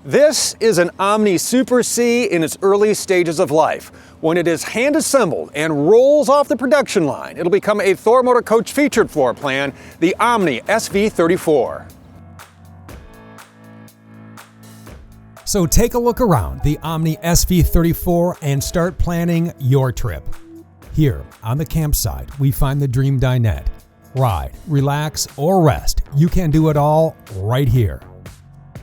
This is an Omni Super C in its early stages of life. When it is hand assembled and rolls off the production line, it'll become a Thor Motor Coach featured floor plan, the Omni SV34. So take a look around the Omni SV34 and start planning your trip. Here on the campsite, we find the dream dinette. Ride, relax, or rest. You can do it all right here.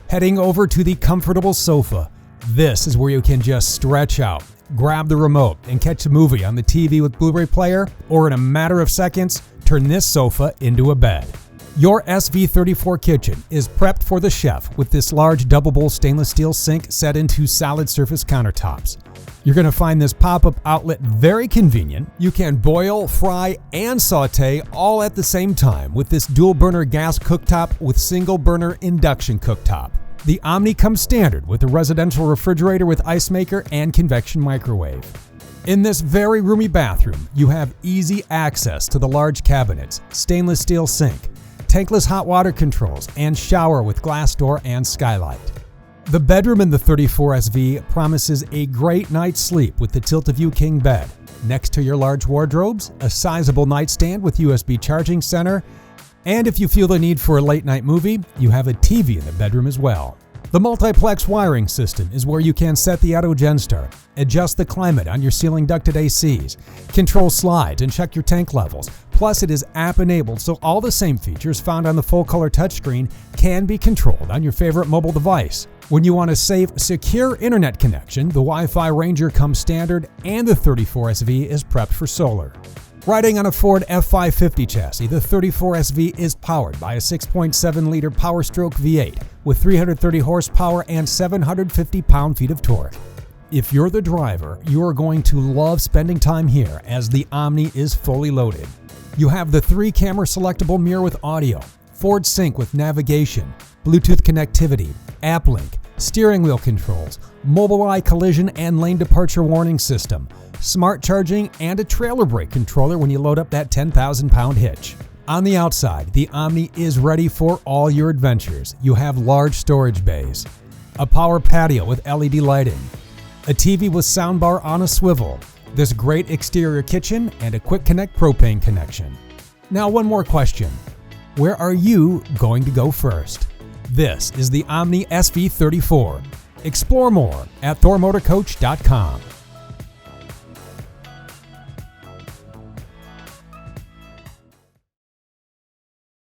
Heading over to the comfortable sofa. This is where you can just stretch out, grab the remote, and catch a movie on the TV with Blu-ray player, or in a matter of seconds, turn this sofa into a bed. Your SV34 kitchen is prepped for the chef with this large double bowl stainless steel sink set into solid surface countertops. You're going to find this pop-up outlet very convenient. You can boil, fry, and saute all at the same time with this dual burner gas cooktop with single burner induction cooktop. The Omni comes standard with a residential refrigerator with ice maker and convection microwave. In this very roomy bathroom, you have easy access to the large cabinets, stainless steel sink, tankless hot water controls, and shower with glass door and skylight. The bedroom in the 34 SV promises a great night's sleep with the tilt-a-view king bed. Next to your large wardrobes, a sizable nightstand with USB charging center, and if you feel the need for a late-night movie, you have a TV in the bedroom as well. The multiplex wiring system is where you can set the auto gen start, adjust the climate on your ceiling ducted ACs, control slides, and check your tank levels. Plus, it is app-enabled, so all the same features found on the full-color touchscreen can be controlled on your favorite mobile device. When you want a safe, secure internet connection, the Wi-Fi Ranger comes standard, and the 34 SV is prepped for solar. Riding on a Ford F550 chassis, the 34 SV is powered by a 6.7-liter Powerstroke V8 with 330 horsepower and 750 pound-feet of torque. If you're the driver, you are going to love spending time here as the Omni is fully loaded. You have the 3-camera selectable mirror with audio, Ford Sync with navigation, Bluetooth connectivity, app link, steering wheel controls, Mobileye collision and lane departure warning system, smart charging, and a trailer brake controller when you load up that 10,000-pound hitch. On the outside, the Omni is ready for all your adventures. You have large storage bays, a power patio with LED lighting, a TV with soundbar on a swivel, this great exterior kitchen, and a quick connect propane connection. Now, one more question. Where are you going to go first? This is the Omni SV34. Explore more at thormotorcoach.com.